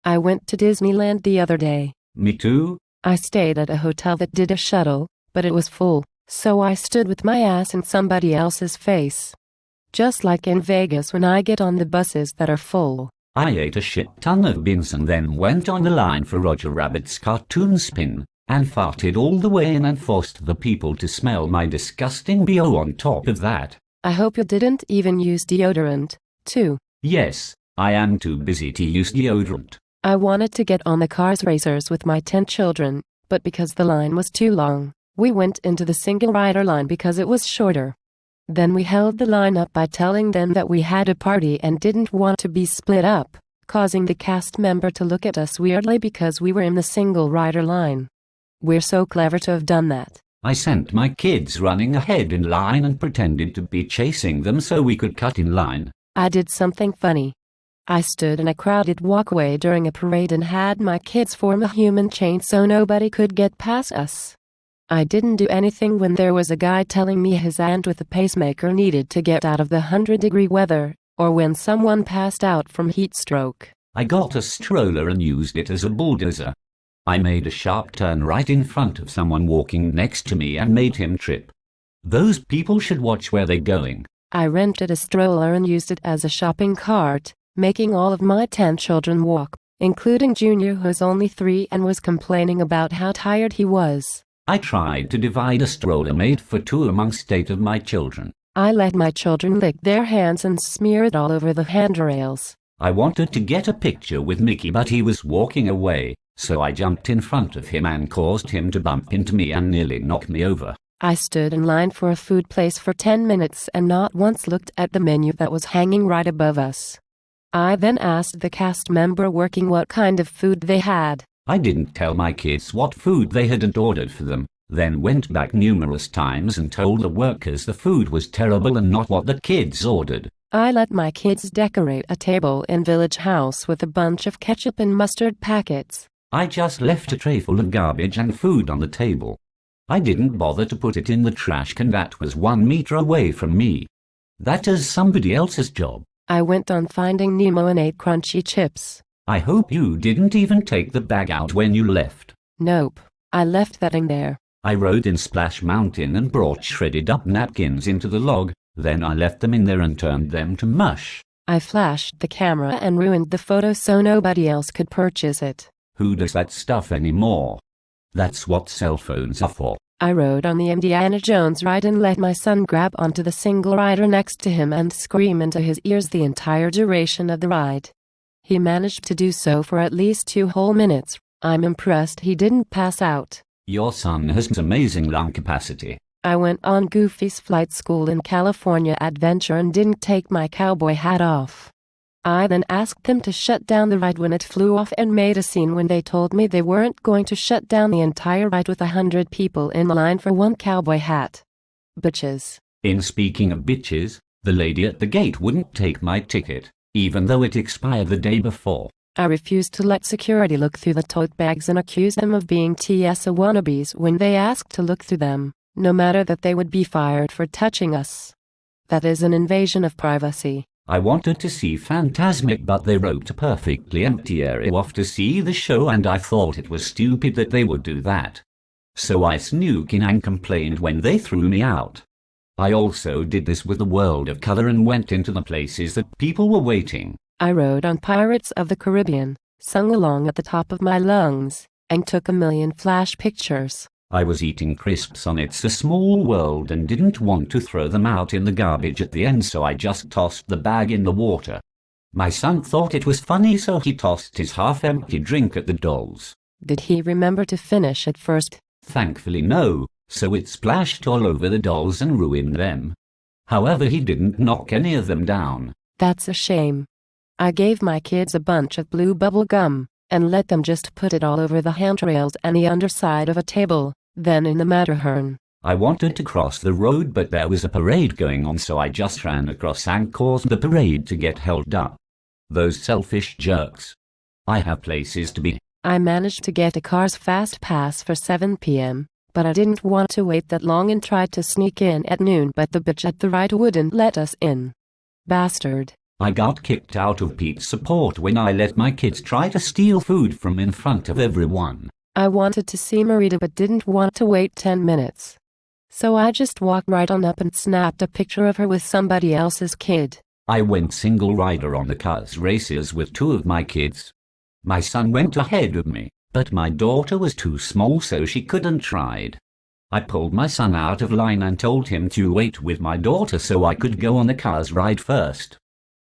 I went to Disneyland the other day. Me too. I stayed at a hotel that did a shuttle, but it was full, so I stood with my ass in somebody else's face. Just like in Vegas when I get on the buses that are full. I ate a shit ton of beans and then went on the line for Roger Rabbit's cartoon spin, and farted all the way in and forced the people to smell my disgusting BO on top of that. I hope you didn't even use deodorant, too. Yes, I am too busy to use deodorant. I wanted to get on the Cars racers with my 10 children, but because the line was too long, we went into the single rider line because it was shorter. Then we held the line up by telling them that we had a party and didn't want to be split up, causing the cast member to look at us weirdly because we were in the single rider line. We're so clever to have done that. I sent my kids running ahead in line and pretended to be chasing them so we could cut in line. I did something funny. I stood in a crowded walkway during a parade and had my kids form a human chain so nobody could get past us. I didn't do anything when there was a guy telling me his aunt with a pacemaker needed to get out of the 100-degree weather, or when someone passed out from heat stroke. I got a stroller and used it as a bulldozer. I made a sharp turn right in front of someone walking next to me and made him trip. Those people should watch where they're going. I rented a stroller and used it as a shopping cart, making all of my 10 children walk, including Junior, who's only 3 and was complaining about how tired he was. I tried to divide a stroller made for 2 amongst 8 of my children. I let my children lick their hands and smear it all over the handrails. I wanted to get a picture with Mickey, but he was walking away, so I jumped in front of him and caused him to bump into me and nearly knock me over. I stood in line for a food place for 10 minutes and not once looked at the menu that was hanging right above us. I then asked the cast member working what kind of food they had. I didn't tell my kids what food they had ordered for them, then went back numerous times and told the workers the food was terrible and not what the kids ordered. I let my kids decorate a table in Village House with a bunch of ketchup and mustard packets. I just left a tray full of garbage and food on the table. I didn't bother to put it in the trash can that was 1 meter away from me. That is somebody else's job. I went on Finding Nemo and ate crunchy chips. I hope you didn't even take the bag out when you left. Nope, I left that in there. I rode in Splash Mountain and brought shredded up napkins into the log, then I left them in there and turned them to mush. I flashed the camera and ruined the photo so nobody else could purchase it. Who does that stuff anymore? That's what cell phones are for. I rode on the Indiana Jones ride and let my son grab onto the single rider next to him and scream into his ears the entire duration of the ride. He managed to do so for at least 2 whole minutes. I'm impressed he didn't pass out. Your son has amazing lung capacity. I went on Goofy's Flight School in California Adventure and didn't take my cowboy hat off. I then asked them to shut down the ride when it flew off and made a scene when they told me they weren't going to shut down the entire ride with 100 people in line for 1 cowboy hat. Bitches. In speaking of bitches, the lady at the gate wouldn't take my ticket, even though it expired the day before. I refused to let security look through the tote bags and accuse them of being TSA wannabes when they asked to look through them, no matter that they would be fired for touching us. That is an invasion of privacy. I wanted to see Fantasmic, but they roped a perfectly empty area off to see the show and I thought it was stupid that they would do that. So I snooked in and complained when they threw me out. I also did this with the World of Color and went into the places that people were waiting. I rode on Pirates of the Caribbean, sung along at the top of my lungs, and took 1,000,000 flash pictures. I was eating crisps on It's a Small World and didn't want to throw them out in the garbage at the end, so I just tossed the bag in the water. My son thought it was funny, so he tossed his half-empty drink at the dolls. Did he remember to finish it first? Thankfully no, so it splashed all over the dolls and ruined them. However, he didn't knock any of them down. That's a shame. I gave my kids a bunch of blue bubble gum, and let them just put it all over the handrails and the underside of a table, then in the Matterhorn. I wanted to cross the road, but there was a parade going on, so I just ran across and caused the parade to get held up. Those selfish jerks. I have places to be. I managed to get a Cars Fast Pass for 7 p.m., but I didn't want to wait that long and tried to sneak in at noon, but the bitch at the ride wouldn't let us in. Bastard. I got kicked out of Pete's support when I let my kids try to steal food from in front of everyone. I wanted to see Marita but didn't want to wait 10 minutes. So I just walked right on up and snapped a picture of her with somebody else's kid. I went single rider on the cars races with 2 of my kids. My son went ahead of me, but my daughter was too small so she couldn't ride. I pulled my son out of line and told him to wait with my daughter so I could go on the cars ride first.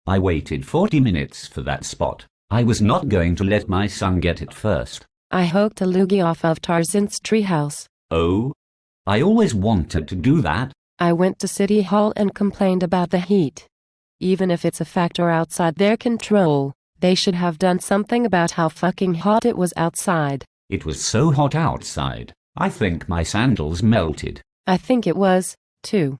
I waited 40 minutes for that spot. I was not going to let my son get it first. I hooked a loogie off of Tarzan's treehouse. Oh? I always wanted to do that. I went to City Hall and complained about the heat. Even if it's a factor outside their control, they should have done something about how fucking hot it was outside. It was so hot outside. I think my sandals melted. I think it was, too.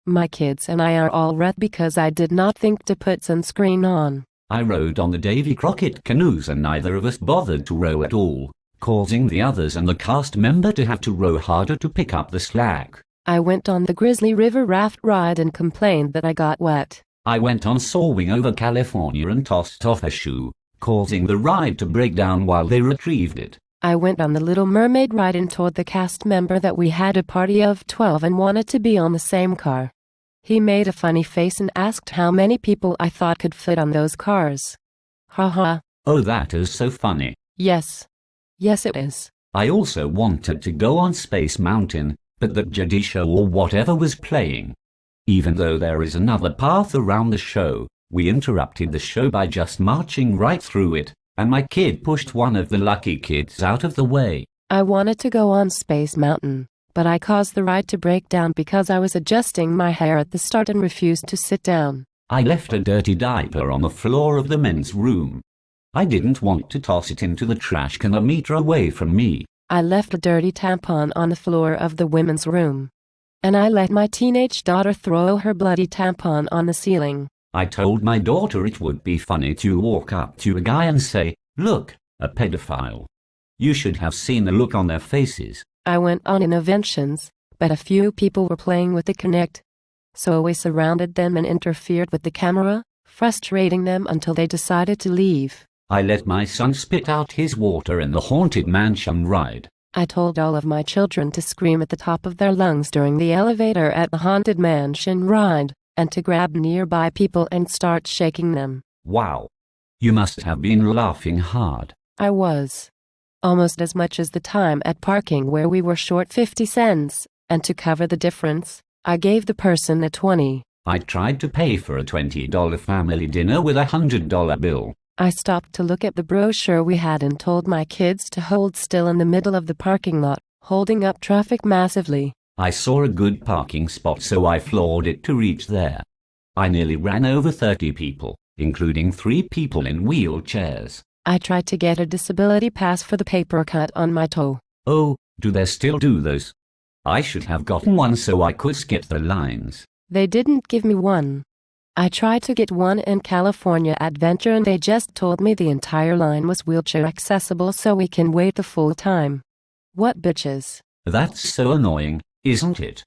My kids and I are all red because I did not think to put sunscreen on. I rode on the Davy Crockett canoes and neither of us bothered to row at all, causing the others and the cast member to have to row harder to pick up the slack. I went on the Grizzly River raft ride and complained that I got wet. I went on Sawing over California and tossed off a shoe, causing the ride to break down while they retrieved it. I went on the Little Mermaid ride and told the cast member that we had a party of 12 and wanted to be on the same car. He made a funny face and asked how many people I thought could fit on those cars. Haha. Oh, that is so funny. Yes. Yes, it is. I also wanted to go on Space Mountain, but the Jedi show or whatever was playing. Even though there is another path around the show, we interrupted the show by just marching right through it, and my kid pushed one of the lucky kids out of the way. I wanted to go on Space Mountain, but I caused the ride to break down because I was adjusting my hair at the start and refused to sit down. I left a dirty diaper on the floor of the men's room. I didn't want to toss it into the trash can a meter away from me. I left a dirty tampon on the floor of the women's room. And I let my teenage daughter throw her bloody tampon on the ceiling. I told my daughter it would be funny to walk up to a guy and say, "Look, a pedophile." You should have seen the look on their faces. I went on interventions, but a few people were playing with the Kinect. So we surrounded them and interfered with the camera, frustrating them until they decided to leave. I let my son spit out his water in the Haunted Mansion ride. I told all of my children to scream at the top of their lungs during the elevator at the Haunted Mansion ride, and to grab nearby people and start shaking them. Wow. You must have been laughing hard. I was. Almost as much as the time at parking where we were short 50 cents, and to cover the difference, I gave the person a 20. I tried to pay for a $20 family dinner with a $100 bill. I stopped to look at the brochure we had and told my kids to hold still in the middle of the parking lot, holding up traffic massively. I saw a good parking spot so I floored it to reach there. I nearly ran over 30 people, including 3 people in wheelchairs. I tried to get a disability pass for the paper cut on my toe. Oh, do they still do those? I should have gotten one so I could skip the lines. They didn't give me one. I tried to get one in California Adventure and they just told me the entire line was wheelchair accessible so we can wait the full time. What bitches. That's so annoying, isn't it?